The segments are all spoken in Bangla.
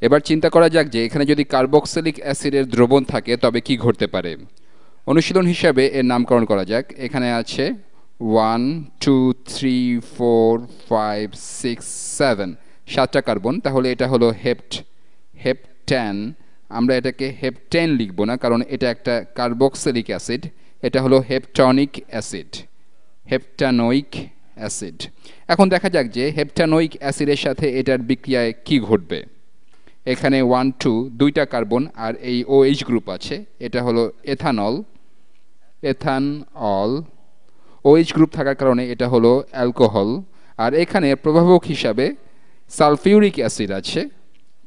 এবার চিন্তা করা যাক যে এখানে যদি কার্বক্সিলিক অ্যাসিডের দ্রবণ থাকে তবে কি ঘটতে পারে। অনুশীলন হিসাবে এর নামকরণ করা যাক। এখানে আছে 1 2 3 4 5 6 7, 7টা কার্বন। তাহলে এটা হলো হেপটেন। আমরা এটাকে হেপটেন লিখব না, কারণ এটা একটা কার্বক্সিলিক অ্যাসিড। এটা হলো হেপটনিক অ্যাসিড, হেপটানোইক অ্যাসিড। এখন দেখা যাক যে হেপটানোইক অ্যাসিডের সাথে এটার বিক্রিয়ায় কি ঘটবে। এখানে 1 2 দুইটা কার্বন আর এই OH গ্রুপ আছে, এটা হলো এথানল। OH গ্রুপ থাকার কারণে এটা হলো অ্যালকোহল। আর এখানে প্রভাবক হিসাবে সালফিউরিক অ্যাসিড আছে,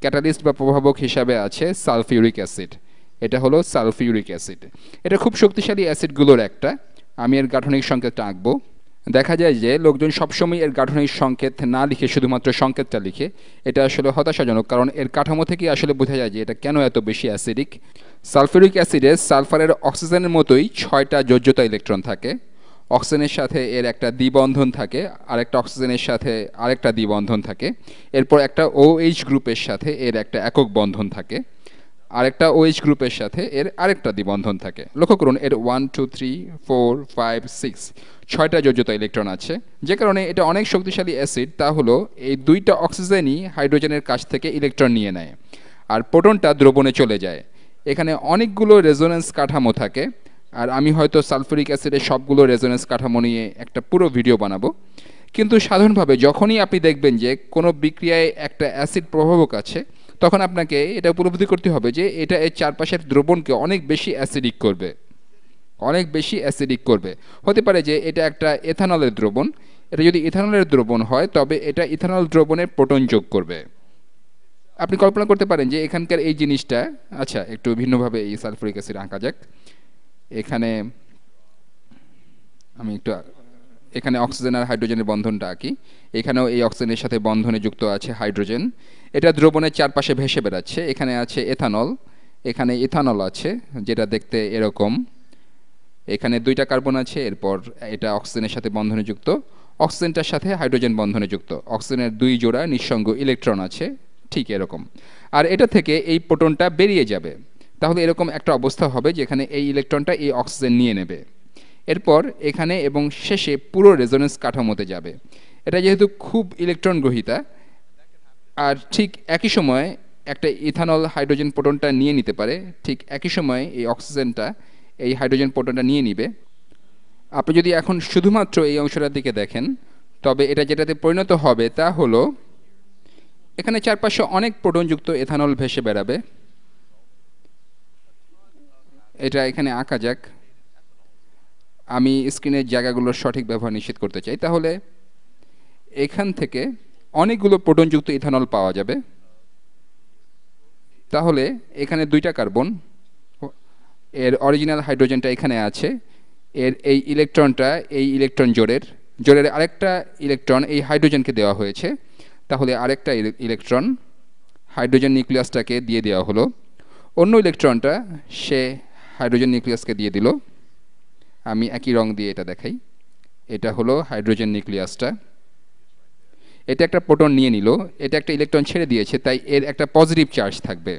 ক্যাটালিস্ট বা প্রভাবক হিসাবে আছে সালফিউরিক অ্যাসিড। এটা হলো সালফিউরিক অ্যাসিড। এটা খুব শক্তিশালী অ্যাসিডগুলোর একটা। আমি এর গাঠনিক সংকেতটা আঁকবো। দেখা যায় যে লোকজন সবসময় এর গাঠনিক সংকেত না লিখে শুধুমাত্র সংকেতটা লিখে। এটা আসলে হতাশাজনক, কারণ এর কাঠামো থেকেই আসলে বোঝা যায় যে এটা কেন এত বেশি অ্যাসিডিক। সালফিউরিক অ্যাসিডে সালফারের অক্সিজেনের মতোই 6টা যোজ্যতা ইলেকট্রন থাকে। অক্সিজেনের সাথে এর একটা দ্বিবন্ধন থাকে, আরেকটা অক্সিজেনের সাথে আরেকটা দ্বিবন্ধন থাকে। এরপর একটা OH গ্রুপের সাথে এর একটা একক বন্ধন থাকে, আরেকটা OH গ্রুপের সাথে এর আরেকটা দ্বিবন্ধন থাকে। লক্ষ্য করুন, এর 1 2 3 4 5 6 6টা যোজ্যতা ইলেকট্রন আছে। যে কারণে এটা অনেক শক্তিশালী অ্যাসিড। তা হলো এই দুইটা অক্সিজেনই হাইড্রোজেনের কাছ থেকে ইলেকট্রন নিয়ে নেয়, আর প্রোটনটা দ্রবণে চলে যায়। এখানে অনেকগুলো রেজোনেন্স কাঠামো থাকে, আর আমি হয়তো সালফিউরিক অ্যাসিডের সবগুলো রেজোনেন্স কাঠামো নিয়ে একটা পুরো ভিডিও বানাবো। কিন্তু সাধারণভাবে যখনই আপনি দেখবেন যে কোনো বিক্রিয়ায় একটা অ্যাসিড প্রভাবক আছে, তখন আপনাকে এটা উপলব্ধি করতে হবে যে এটা এর চারপাশের দ্রবণকে অনেক বেশি অ্যাসিডিক করবে, অনেক বেশি অ্যাসিডিক করবে। হতে পারে যে এটা একটা এথানলের দ্রবণ। এটা যদি ইথানলের দ্রবণ হয় তবে এটা ইথানল দ্রবণে প্রোটন যোগ করবে। আপনি কল্পনা করতে পারেন যে এখানকার এই জিনিসটা। আচ্ছা, একটু ভিন্নভাবে এই সালফিউরিক অ্যাসিড আঁকা যাক। এখানে আমি একটু এখানে অক্সিজেন আর হাইড্রোজেনের বন্ধনটা আঁকি। এখানেও এই অক্সিজেনের সাথে বন্ধনে যুক্ত আছে হাইড্রোজেন। এটা দ্রবণের চারপাশে ভেসে বেড়াচ্ছে। এখানে আছে এথানল, এখানে ইথানল আছে, যেটা দেখতে এরকম। এখানে দুইটা কার্বন আছে। এরপর এটা অক্সিজেনের সাথে বন্ধনে যুক্ত, অক্সিজেনটার সাথে হাইড্রোজেন বন্ধনে যুক্ত। অক্সিজেনের দুই জোড়া নিঃসঙ্গ ইলেকট্রন আছে, ঠিক এরকম। আর এটা থেকে এই প্রোটনটা বেরিয়ে যাবে। তাহলে এরকম একটা অবস্থা হবে যেখানে এই ইলেকট্রনটা এই অক্সিজেন নিয়ে নেবে। এরপর এখানে এবং শেষে পুরো রেজোনেন্স কাঠামোতে যাবে। এটা যেহেতু খুব ইলেকট্রন গ্রহীতা, আর ঠিক একই সময় একটা ইথানল হাইড্রোজেন প্রোটনটা নিয়ে নিতে পারে, ঠিক একই সময় এই অক্সিজেনটা এই হাইড্রোজেন প্রোটনটা নিয়ে নিবে। আপনি যদি এখন শুধুমাত্র এই অংশটার দিকে দেখেন, তবে এটা যেটাতে পরিণত হবে তা হলো এখানে চারপাশে অনেক প্রোটনযুক্ত এথানল ভেসে বেড়াবে। এটা এখানে আঁকা যাক। আমি স্ক্রিনের জায়গাগুলোর সঠিক ব্যবহার নিশ্চিত করতে চাই। তাহলে এখান থেকে অনেকগুলো প্রোটনযুক্ত ইথানল পাওয়া যাবে। তাহলে এখানে দুইটা কার্বন, এর অরিজিনাল হাইড্রোজেনটা এখানে আছে। এর এই ইলেকট্রনটা এই ইলেকট্রন জোড়ের আরেকটা ইলেকট্রন এই হাইড্রোজেনকে দেওয়া হয়েছে। তাহলে আরেকটা ইলেকট্রন হাইড্রোজেন নিউক্লিয়াসটাকে দিয়ে দেওয়া হলো। অন্য ইলেকট্রনটা সে হাইড্রোজেন নিউক্লিয়াসকে দিয়ে দিল। আমি একই রং দিয়ে এটা দেখাই। এটা হলো হাইড্রোজেন নিউক্লিয়াসটা। এটা একটা প্রোটন নিয়ে নিল, এটা একটা ইলেকট্রন ছেড়ে দিয়েছে, তাই এর একটা পজিটিভ চার্জ থাকবে।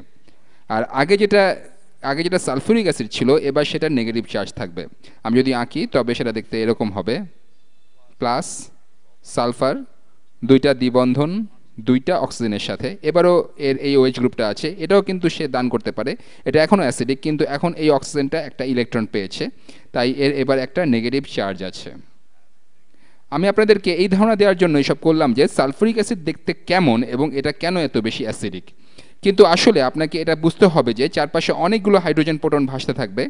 আর আগে যেটা সালফিউরিক অ্যাসিড ছিল, এবার সেটা নেগেটিভ চার্জ থাকবে। আমি যদি আঁকি তবে সেটা দেখতে এরকম হবে। প্লাস সালফার, দুইটা দ্বিবন্ধন, দুইটা অক্সিজেনের সাথে। এবারও এর এই OH গ্রুপটা আছে, এটাও কিন্তু সে দান করতে পারে। এটা এখনও অ্যাসিডিক, কিন্তু এখন এই অক্সিজেনটা একটা ইলেকট্রন পেয়েছে, তাই এর এবার একটা নেগেটিভ চার্জ আছে। আমি আপনাদেরকে এই ধারণা দেওয়ার জন্য এসব করলাম যে সালফিউরিক অ্যাসিড দেখতে কেমন এবং এটা কেন এত বেশি অ্যাসিডিক। কিন্তু আসলে আপনাকে এটা বুঝতে হবে যে চারপাশে অনেকগুলো হাইড্রোজেন প্রোটন ভাসতে থাকবে,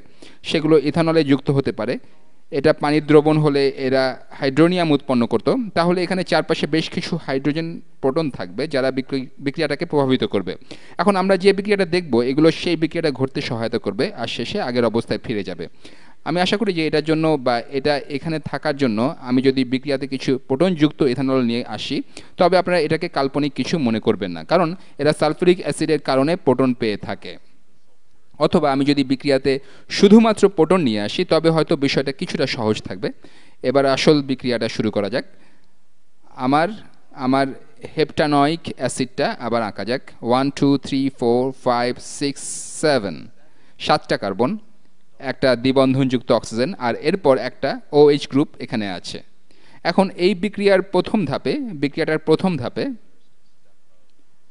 সেগুলো ইথানলে যুক্ত হতে পারে। এটা পানির দ্রবণ হলে এরা হাইড্রোনিয়াম উৎপন্ন করত। তাহলে এখানে চারপাশে বেশ কিছু হাইড্রোজেন প্রোটন থাকবে যারা বিক্রিয়াটাকে প্রভাবিত করবে। এখন আমরা যে বিক্রিয়াটা দেখব, এগুলো সেই বিক্রিয়াটা ঘটতে সহায়তা করবে আর শেষে আগের অবস্থায় ফিরে যাবে। আমি আশা করি যে এটার জন্য বা এটা এখানে থাকার জন্য আমি যদি বিক্রিয়াতে কিছু প্রোটনযুক্ত ইথানল নিয়ে আসি, তবে আপনারা এটাকে কাল্পনিক কিছু মনে করবেন না, কারণ এরা সালফিউরিক অ্যাসিডের কারণে প্রোটন পেয়ে থাকে। অথবা আমি যদি বিক্রিয়াতে শুধুমাত্র প্রোটন নিয়ে আসি, তবে হয়তো বিষয়টা কিছুটা সহজ থাকবে। এবার আসল বিক্রিয়াটা শুরু করা যাক। আমার হেপটানয়িক অ্যাসিডটা আবার আঁকা যাক। 1 2 3 4 5 6 7, 7টা কার্বন, একটা দ্বিবন্ধনযুক্ত অক্সিজেন, আর এরপর একটা OH গ্রুপ এখানে আছে। এখন এই বিক্রিয়াটার প্রথম ধাপে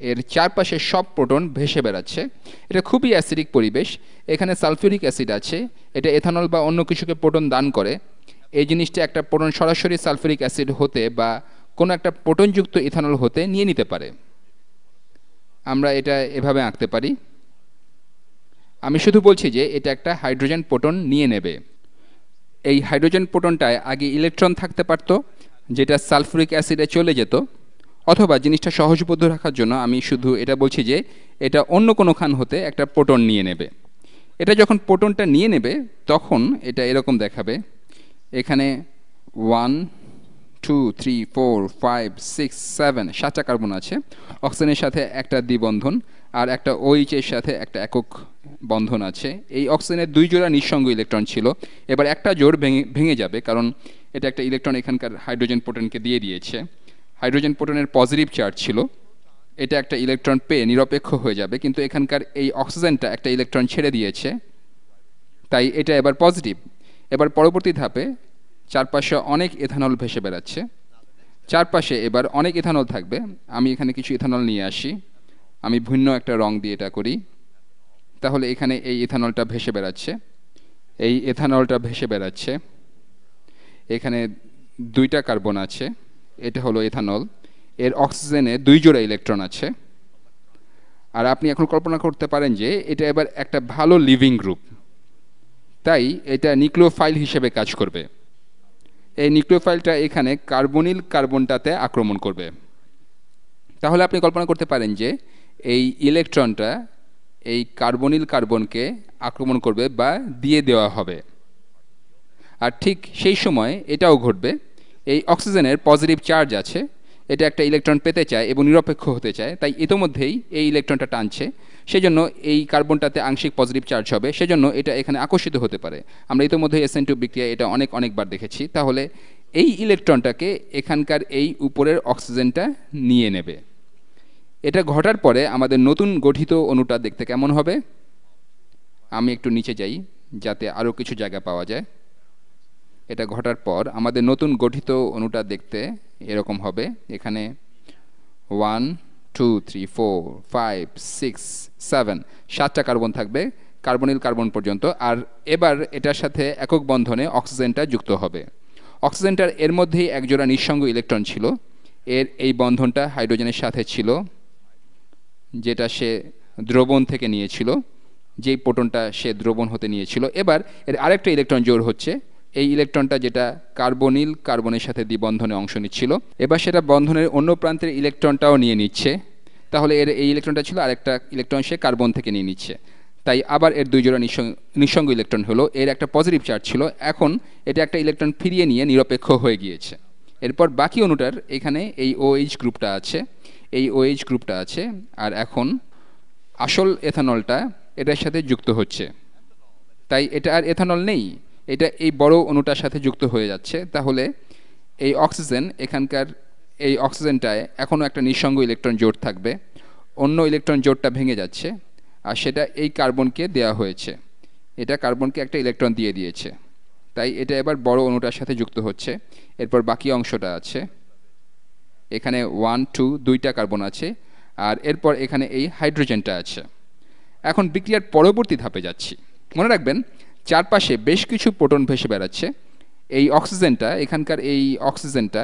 এর চারপাশে সব প্রোটন ভেসে বেড়াচ্ছে। এটা খুবই অ্যাসিডিক পরিবেশ। এখানে সালফিউরিক অ্যাসিড আছে, এটা এথানল বা অন্য কিছুকে প্রোটন দান করে। এই জিনিসটা একটা প্রোটন সরাসরি সালফিউরিক অ্যাসিড হতে বা কোনো একটা প্রোটনযুক্ত ইথানল হতে নিয়ে নিতে পারে। আমরা এটা এভাবে আঁকতে পারি। আমি শুধু বলছি যে এটা একটা হাইড্রোজেন প্রোটন নিয়ে নেবে। এই হাইড্রোজেন প্রোটনটায় আগে ইলেকট্রন থাকতে পারত, যেটা সালফিউরিক অ্যাসিডে চলে যেত, অথবা জিনিসটা সহজবোধ্য রাখার জন্য আমি শুধু এটা বলছি যে এটা অন্য কোনো খান হতে একটা প্রোটন নিয়ে নেবে। এটা যখন প্রোটনটা নিয়ে নেবে তখন এটা এরকম দেখাবে। এখানে 1 2 3 4 5 6 7, 7টা কার্বন আছে। অক্সিজেনের সাথে একটা দ্বিবন্ধন আর একটা OH এর সাথে একটা একক বন্ধন আছে। এই অক্সিজেনের 2 জোড়া নিঃসঙ্গ ইলেকট্রন ছিল। এবার একটা জোড় ভেঙে যাবে, কারণ এটা একটা ইলেকট্রন এখানকার হাইড্রোজেন প্রোটনকে দিয়ে দিয়েছে। হাইড্রোজেন প্রোটনের পজিটিভ চার্জ ছিল, এটা একটা ইলেকট্রন পেয়ে নিরপেক্ষ হয়ে যাবে, কিন্তু এখানকার এই অক্সিজেনটা একটা ইলেকট্রন ছেড়ে দিয়েছে, তাই এটা এবার পজিটিভ। এবার পরবর্তী ধাপে চারপাশে অনেক ইথানল ভেসে বেড়াচ্ছে। চারপাশে এবার অনেক ইথানল থাকবে। আমি এখানে কিছু ইথানল নিয়ে আসি, আমি ভিন্ন একটা রং দিয়ে এটা করি। তাহলে এখানে এই ইথানলটা ভেসে বেড়াচ্ছে, এই ইথানলটা ভেসে বেড়াচ্ছে। এখানে 2টা কার্বন আছে, এটা হলো ইথানল। এর অক্সিজেনে 2 জোড়া ইলেকট্রন আছে। আর আপনি এখন কল্পনা করতে পারেন যে এটা এবার একটা ভালো লিভিং গ্রুপ, তাই এটা নিউক্লিওফাইল হিসেবে কাজ করবে। এই নিউক্লিওফাইলটা এখানে কার্বনিল কার্বনটাতে আক্রমণ করবে। তাহলে আপনি কল্পনা করতে পারেন যে এই ইলেকট্রনটা এই কার্বনিল কার্বনকে আক্রমণ করবে বা দিয়ে দেওয়া হবে। আর ঠিক সেই সময় এটাও ঘটবে, এই অক্সিজেনের পজিটিভ চার্জ আছে, এটা একটা ইলেকট্রন পেতে চায় এবং নিরপেক্ষ হতে চায়, তাই ইতোমধ্যেই এই ইলেকট্রনটা টানছে। সেজন্য এই কার্বনটাতে আংশিক পজিটিভ চার্জ হবে, সেজন্য এটা এখানে আকর্ষিত হতে পারে। আমরা ইতোমধ্যেই SN2 বিক্রিয়া এটা অনেকবার দেখেছি। তাহলে এই ইলেকট্রনটাকে এখানকার এই উপরের অক্সিজেনটা নিয়ে নেবে। এটা ঘটার পরে আমাদের নতুন গঠিত অণুটা দেখতে কেমন হবে? আমি একটু নিচে যাই যাতে আরও কিছু জায়গা পাওয়া যায়। এটা ঘটার পর আমাদের নতুন গঠিত অণুটা দেখতে এরকম হবে। এখানে 1 2 3 4 5 6 7, 7টা কার্বন থাকবে কার্বনিল কার্বন পর্যন্ত। আর এবার এটার সাথে একক বন্ধনে অক্সিজেনটা যুক্ত হবে। অক্সিজেনটার এর মধ্যেই একজোড়া নিঃসঙ্গ ইলেকট্রন ছিল, এর এই বন্ধনটা হাইড্রোজেনের সাথে ছিল, যেটা সে দ্রবণ থেকে নিয়েছিল, যেই প্রোটনটা সে দ্রবণ হতে নিয়েছিল। এবার এর আরেকটা ইলেকট্রন জোড় হচ্ছে, এই ইলেকট্রনটা যেটা কার্বনিল কার্বনের সাথে দ্বিবন্ধনে অংশ নিচ্ছিল, এবার সেটা বন্ধনের অন্য প্রান্তের ইলেকট্রনটাও নিয়ে নিচ্ছে। তাহলে এর এই ইলেকট্রনটা ছিল, আরেকটা ইলেকট্রন সে কার্বন থেকে নিয়ে নিচ্ছে, তাই আবার এর 2 জোড়া নিঃসঙ্গ ইলেকট্রন হলো। এর একটা পজিটিভ চার্জ ছিল, এখন এটা একটা ইলেকট্রন ফিরিয়ে নিয়ে নিরপেক্ষ হয়ে গিয়েছে। এরপর বাকি অণুটার এখানে এই OH গ্রুপটা আছে, এই OH গ্রুপটা আছে, আর এখন আসল এথানলটা এটার সাথে যুক্ত হচ্ছে। তাই এটা আর এথানল নেই, এটা এই বড় অণুটার সাথে যুক্ত হয়ে যাচ্ছে। তাহলে এই অক্সিজেন, এখানকার এই অক্সিজেনটায় এখনও একটা নিঃসঙ্গ ইলেকট্রন জোড় থাকবে, অন্য ইলেকট্রন জোড়টা ভেঙে যাচ্ছে, আর সেটা এই কার্বনকে দেওয়া হয়েছে। এটা কার্বনকে একটা ইলেকট্রন দিয়ে দিয়েছে, তাই এটা এবার বড় অণুটার সাথে যুক্ত হচ্ছে। এরপর বাকি অংশটা আছে, এখানে 1 2, 2টা কার্বন আছে, আর এরপর এখানে এই হাইড্রোজেনটা আছে। এখন বিক্রিয়ার পরবর্তী ধাপে যাচ্ছি। মনে রাখবেন চারপাশে বেশ কিছু প্রোটন ভেসে বেড়াচ্ছে। এই অক্সিজেনটা, এখানকার এই অক্সিজেনটা,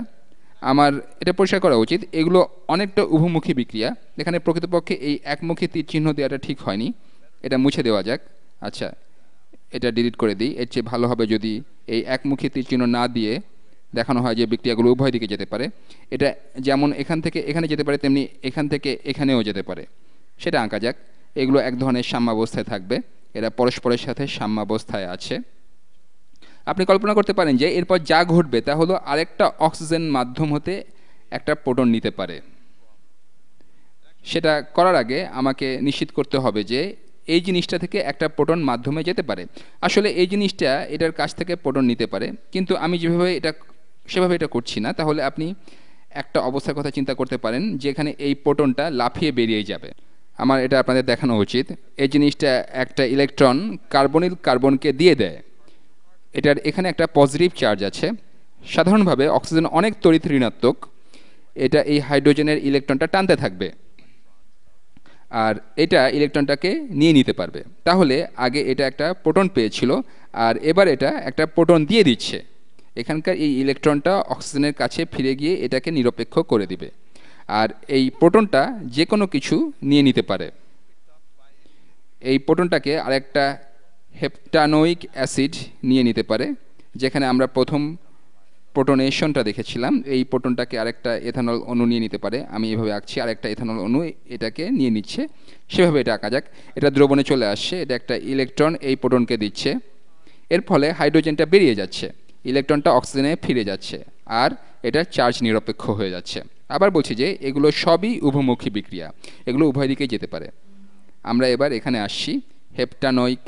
আমার এটা পরিষ্কার করা উচিত, এগুলো অনেকটা উভমুখী বিক্রিয়া। এখানে প্রকৃতপক্ষে এই একমুখী তীর চিহ্ন দেওয়াটা ঠিক হয়নি, এটা মুছে দেওয়া যাক। আচ্ছা, এটা ডিলিট করে দিই। এর চেয়ে ভালো হবে যদি এই একমুখী তীর চিহ্ন না দিয়ে দেখানো হয় যে বিক্রিয়াগুলো উভয় দিকে যেতে পারে। এটা যেমন এখান থেকে এখানে যেতে পারে, তেমনি এখান থেকে এখানেও যেতে পারে, সেটা আঁকা যাক। এগুলো এক ধরনের সাম্যাবস্থায় থাকবে, এরা পরস্পরের সাথে সাম্যাবস্থায় আছে। আপনি কল্পনা করতে পারেন যে এরপর যা ঘটবে তা হলো আরেকটা অক্সিজেন মাধ্যম হতে একটা প্রোটন নিতে পারে। সেটা করার আগে আমাকে নিশ্চিত করতে হবে যে এই জিনিসটা থেকে একটা প্রোটন মাধ্যমে যেতে পারে। আসলে এই জিনিসটা এটার কাছ থেকে প্রোটন নিতে পারে, কিন্তু আমি যেভাবে সেভাবে এটা করছি না। তাহলে আপনি একটা অবস্থার কথা চিন্তা করতে পারেন যেখানে এই প্রোটনটা লাফিয়ে বেরিয়ে যাবে। আমার এটা আপনাদের দেখানো উচিত। এই জিনিসটা একটা ইলেকট্রন কার্বনিল কার্বনকে দিয়ে দেয়। এটার এখানে একটা পজিটিভ চার্জ আছে। সাধারণভাবে অক্সিজেন অনেক তড়িৎ ঋণাত্মক, এটা এই হাইড্রোজেনের ইলেকট্রনটা টানতে থাকবে আর এটা ইলেকট্রনটাকে নিয়ে নিতে পারবে। তাহলে আগে এটা একটা প্রোটন পেয়েছিল আর এবার এটা একটা প্রোটন দিয়ে দিচ্ছে। এখানকার এই ইলেকট্রনটা অক্সিজেনের কাছে ফিরে গিয়ে এটাকে নিরপেক্ষ করে দিবে আর এই প্রোটনটা যে কোনো কিছু নিয়ে নিতে পারে। এই প্রোটনটাকে আরেকটা হেপটানোইক অ্যাসিড নিয়ে নিতে পারে, যেখানে আমরা প্রথম প্রোটনেশনটা দেখেছিলাম। এই প্রোটনটাকে আরেকটা এথানল অণু নিয়ে নিতে পারে। আমি এভাবে আঁকছি, আরেকটা এথানল অণু এটাকে নিয়ে নিচ্ছে, সেভাবে এটা আঁকা যাক। এটা দ্রবণে চলে আসছে, এটা একটা ইলেকট্রন এই প্রোটনকে দিচ্ছে, এর ফলে হাইড্রোজেনটা বেরিয়ে যাচ্ছে, ইলেকট্রনটা অক্সিজেনে ফিরে যাচ্ছে আর এটা চার্জ নিরপেক্ষ হয়ে যাচ্ছে। আবার বলছি যে এগুলো সবই উভমুখী বিক্রিয়া, এগুলো উভয় দিকেই যেতে পারে। আমরা এবার এখানে আসছি, হেপটানোইক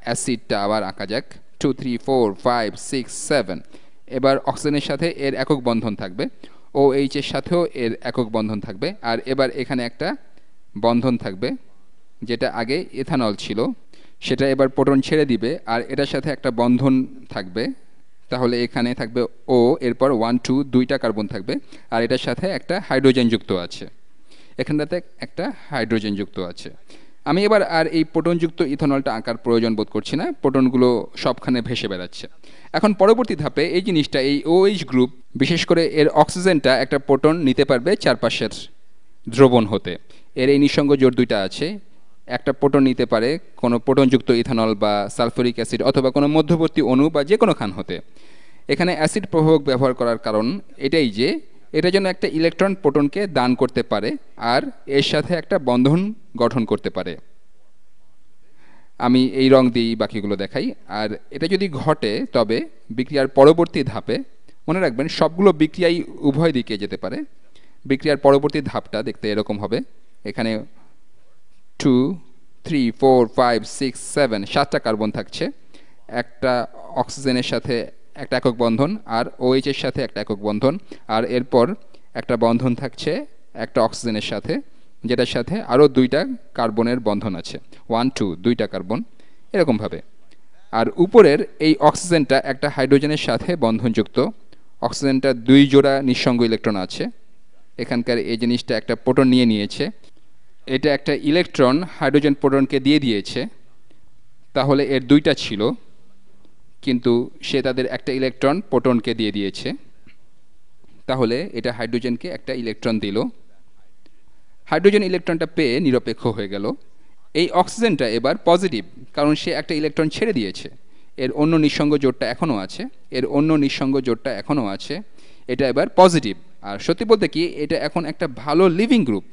অ্যাসিডটা আবার আঁকা যাক। 2 3 4 5 6 7। এবার অক্সিজেনের সাথে এর একক বন্ধন থাকবে, ও এইচ এর সাথেও এর একক বন্ধন থাকবে আর এবার এখানে একটা বন্ধন থাকবে যেটা আগে ইথানল ছিল, সেটা এবার প্রোটন ছেড়ে দিবে আর এটার সাথে একটা বন্ধন থাকবে। তাহলে এখানে থাকবে ও, এরপর 1 2 দুইটা কার্বন থাকবে আর এটার সাথে একটা হাইড্রোজেন যুক্ত আছে, এখানটাতে একটা হাইড্রোজেন যুক্ত আছে। আমি এবার আর এই প্রোটনযুক্ত ইথানলটা আঁকার প্রয়োজন বোধ করছি না, প্রোটনগুলো সবখানে ভেসে বেড়াচ্ছে। এখন পরবর্তী ধাপে এই জিনিসটা, এই OH গ্রুপ, বিশেষ করে এর অক্সিজেনটা একটা প্রোটন নিতে পারবে চারপাশের দ্রবণ হতে। এর এই নিঃসঙ্গ জোট দুইটা আছে, একটা প্রোটন নিতে পারে কোনো প্রোটনযুক্ত ইথানল বা সালফিউরিক অ্যাসিড অথবা কোনো মধ্যবর্তী অণু বা যে কোনো খান হতে। এখানে অ্যাসিড প্রভাবক ব্যবহার করার কারণ এটাই যে এটা যেন একটা ইলেকট্রন প্রোটনকে দান করতে পারে আর এর সাথে একটা বন্ধন গঠন করতে পারে। আমি এই রং দিয়েই বাকিগুলো দেখাই। আর এটা যদি ঘটে তবে বিক্রিয়ার পরবর্তী ধাপে, মনে রাখবেন সবগুলো বিক্রিয়াই উভয় দিকে যেতে পারে। বিক্রিয়ার পরবর্তী ধাপটা দেখতে এরকম হবে। এখানে 2 3 4 5 6 7 সাতটা কার্বন থাকছে, একটা অক্সিজেনের সাথে একটা একক বন্ধন আর OH এর সাথে একটা একক বন্ধন, আর এরপর একটা বন্ধন থাকছে একটা অক্সিজেনের সাথে, যেটার সাথে আরও দুইটা কার্বনের বন্ধন আছে, 1 2 দুইটা কার্বন এরকমভাবে। আর উপরের এই অক্সিজেনটা একটা হাইড্রোজেনের সাথে বন্ধনযুক্ত, অক্সিজেনটা দুই জোড়া নিঃসঙ্গ ইলেকট্রন আছে। এখানকার এই জিনিসটা একটা প্রোটন নিয়ে নিয়েছে, এটা একটা ইলেকট্রন হাইড্রোজেন প্রোটনকে দিয়ে দিয়েছে, তাহলে এর দুইটা ছিল কিন্তু সে তাদের একটা ইলেকট্রন প্রোটনকে দিয়ে দিয়েছে, তাহলে এটা হাইড্রোজেনকে একটা ইলেকট্রন দিল। হাইড্রোজেন ইলেকট্রনটা পেয়ে নিরপেক্ষ হয়ে গেল। এই অক্সিজেনটা এবার পজিটিভ, কারণ সে একটা ইলেকট্রন ছেড়ে দিয়েছে। এর অন্য নিঃসঙ্গ জোটটা এখনও আছে, এর অন্য নিঃসঙ্গ জোটটা এখনও আছে, এটা এবার পজিটিভ। আর সত্যি বলতে কি এটা এখন একটা ভালো লিভিং গ্রুপ।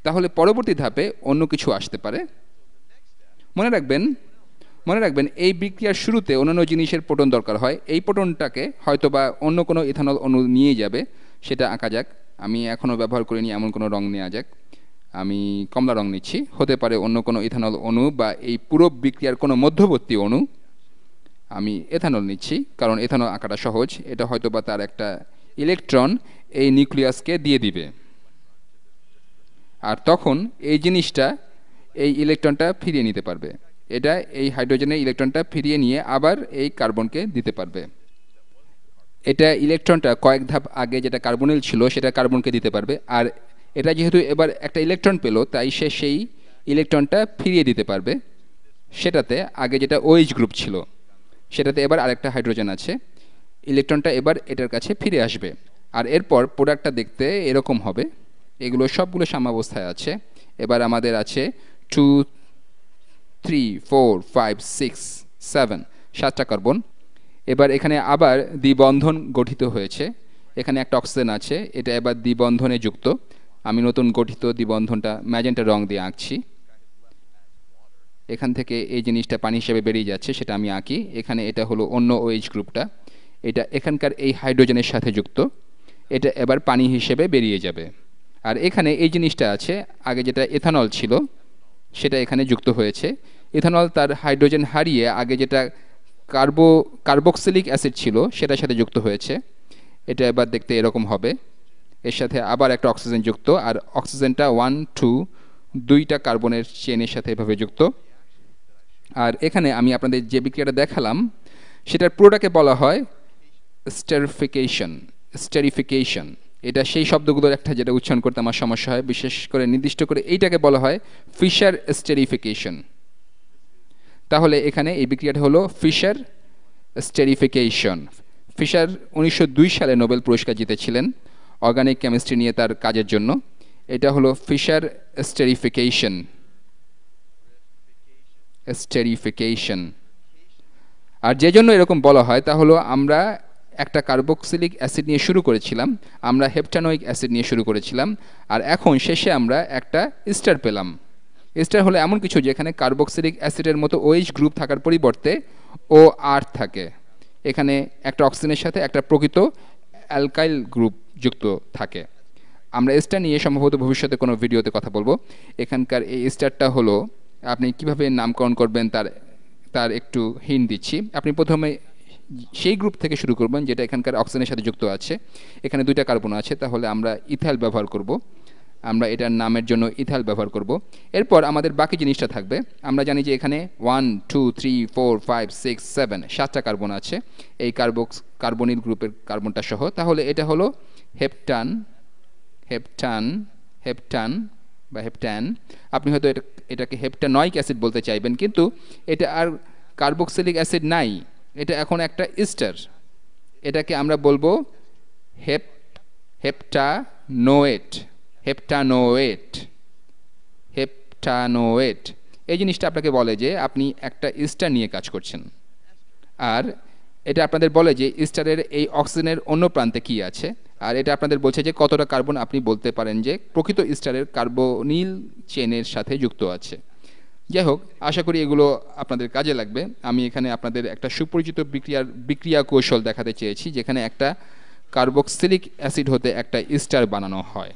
তাহলে পরবর্তী ধাপে অন্য কিছু আসতে পারে। মনে রাখবেন এই বিক্রিয়ার শুরুতে অন্যান্য জিনিসের প্রোটন দরকার হয়। এই প্রোটনটাকে হয়তো বা অন্য কোনো ইথানল অণু নিয়ে যাবে, সেটা আঁকা যাক। আমি এখনও ব্যবহার করিনি এমন কোনো রং নেওয়া যাক, আমি কমলা রং নিচ্ছি। হতে পারে অন্য কোনো ইথানল অণু বা এই পুরো বিক্রিয়ার কোনো মধ্যবর্তী অণু। আমি এথানল নিচ্ছি কারণ এথানল আঁকাটা সহজ। এটা হয়তো বা তার একটা ইলেকট্রন এই নিউক্লিয়াসকে দিয়ে দিবে আর তখন এই জিনিসটা এই ইলেকট্রনটা ফিরিয়ে নিতে পারবে। এটা এই হাইড্রোজেনের ইলেকট্রনটা ফিরিয়ে নিয়ে আবার এই কার্বনকে দিতে পারবে। এটা ইলেকট্রনটা কয়েক ধাপ আগে যেটা কার্বনিল ছিল সেটা কার্বনকে দিতে পারবে। আর এটা যেহেতু এবার একটা ইলেকট্রন পেল, তাই সে সেই ইলেকট্রনটা ফিরিয়ে দিতে পারবে। সেটাতে আগে যেটা OH গ্রুপ ছিল সেটাতে এবার আরেকটা হাইড্রোজেন আছে, ইলেকট্রনটা এবার এটার কাছে ফিরে আসবে। আর এরপর প্রোডাক্টটা দেখতে এরকম হবে। এগুলো সবগুলো সাম্যাবস্থায় আছে। এবার আমাদের আছে 2 3 4 5 6 7 সাতটা কার্বন। এবার এখানে আবার দ্বিবন্ধন গঠিত হয়েছে, এখানে একটা অক্সিজেন আছে, এটা এবার দ্বিবন্ধনে যুক্ত। আমি নতুন গঠিত দ্বিবন্ধনটা ম্যাজেন্টা রং দিয়ে আঁকছি। এখান থেকে এই জিনিসটা পানি হিসেবে বেরিয়ে যাচ্ছে, সেটা আমি আঁকি। এখানে এটা হলো অন্য OH গ্রুপটা, এটা এখানকার এই হাইড্রোজেনের সাথে যুক্ত, এটা এবার পানি হিসেবে বেরিয়ে যাবে। আর এখানে এই জিনিসটা আছে, আগে যেটা এথানল ছিল সেটা এখানে যুক্ত হয়েছে। ইথানল তার হাইড্রোজেন হারিয়ে আগে যেটা কার্বক্সিলিক অ্যাসিড ছিল সেটার সাথে যুক্ত হয়েছে। এটা এবার দেখতে এরকম হবে। এর সাথে আবার একটা অক্সিজেন যুক্ত, আর অক্সিজেনটা 1 2 দুইটা কার্বনের চেনের সাথে এভাবে যুক্ত। আর এখানে আমি আপনাদের যে বিক্রিয়াটা দেখালাম সেটার পুরোটাকে বলা হয় স্টেরিফিকেশন। স্টেরিফিকেশন এটা সেই শব্দগুলোর একটা যেটা উচ্চারণ করতে আমার সমস্যা হয়, বিশেষ করে নির্দিষ্ট করে এইটাকে বলা হয় ফিশার স্টেরিফিকেশন। তাহলে এখানে এই বিক্রিয়াটা হলো ফিশার স্টেরিফিকেশন। ফিশার 1902 সালে নোবেল পুরস্কার জিতেছিলেন অর্গানিক কেমিস্ট্রি নিয়ে তার কাজের জন্য। এটা হলো ফিশার স্টেরিফিকেশন। স্টেরিফিকেশন। আর যে জন্য এরকম বলা হয় তা হলো আমরা একটা কার্বক্সিলিক অ্যাসিড নিয়ে শুরু করেছিলাম, আমরা হেপটানোয়িক অ্যাসিড নিয়ে শুরু করেছিলাম, আর এখন শেষে আমরা একটা ইস্টার পেলাম। ইস্টার হলো এমন কিছু যেখানে কার্বক্সিলিক অ্যাসিডের মতো ওএইচ গ্রুপ থাকার পরিবর্তে ও আর থাকে। এখানে একটা অক্সিজেনের সাথে একটা প্রকৃত অ্যালকাইল গ্রুপ যুক্ত থাকে। আমরা এস্টার নিয়ে সম্ভবত ভবিষ্যতে কোনো ভিডিওতে কথা বলবো। এখানকার এই এস্টারটা হলো আপনি কিভাবে নামকরণ করবেন তার একটু হিন্ট দিচ্ছি। আপনি প্রথমে সেই গ্রুপ থেকে শুরু করবেন যেটা এখানকার অক্সিজেনের সাথে যুক্ত আছে। এখানে দুইটা কার্বন আছে, তাহলে আমরা ইথাইল ব্যবহার করব। আমরা এটার নামের জন্য ইথাইল ব্যবহার করব। এরপর আমাদের বাকি জিনিসটা থাকবে। আমরা জানি যে এখানে 1 2 3 4 5 6 7 সাতটা কার্বন আছে এই কার্বনিল গ্রুপের কার্বনটা সহ। তাহলে এটা হলো হেপটান। হেপটান হেপটান বা হেপটান। আপনি হয়তো এটাকে হেপটানয়িক অ্যাসিড বলতে চাইবেন, কিন্তু এটা আর কার্বক্সিলিক অ্যাসিড নাই, এটা এখন একটা ইস্টার। এটাকে আমরা বলবো হেপটানোয়েট। হেপটানোয়েট। হেপটানোয়েট এই জিনিসটা আপনাকে বলে যে আপনি একটা ইস্টার নিয়ে কাজ করছেন। আর এটা আপনাদের বলে যে ইস্টারের এই অক্সিজেনের অন্য প্রান্তে কি আছে, আর এটা আপনাদের বলছে যে কতটা কার্বন আপনি বলতে পারেন যে প্রকৃত ইস্টারের কার্বনিল চেনের সাথে যুক্ত আছে। যাই হোক, আশা করি এগুলো আপনাদের কাজে লাগবে। আমি এখানে আপনাদের একটা সুপরিচিত বিক্রিয়া কৌশল দেখাতে চেয়েছি যেখানে একটা কার্বক্সিলিক অ্যাসিড হতে একটা ইস্টার বানানো হয়।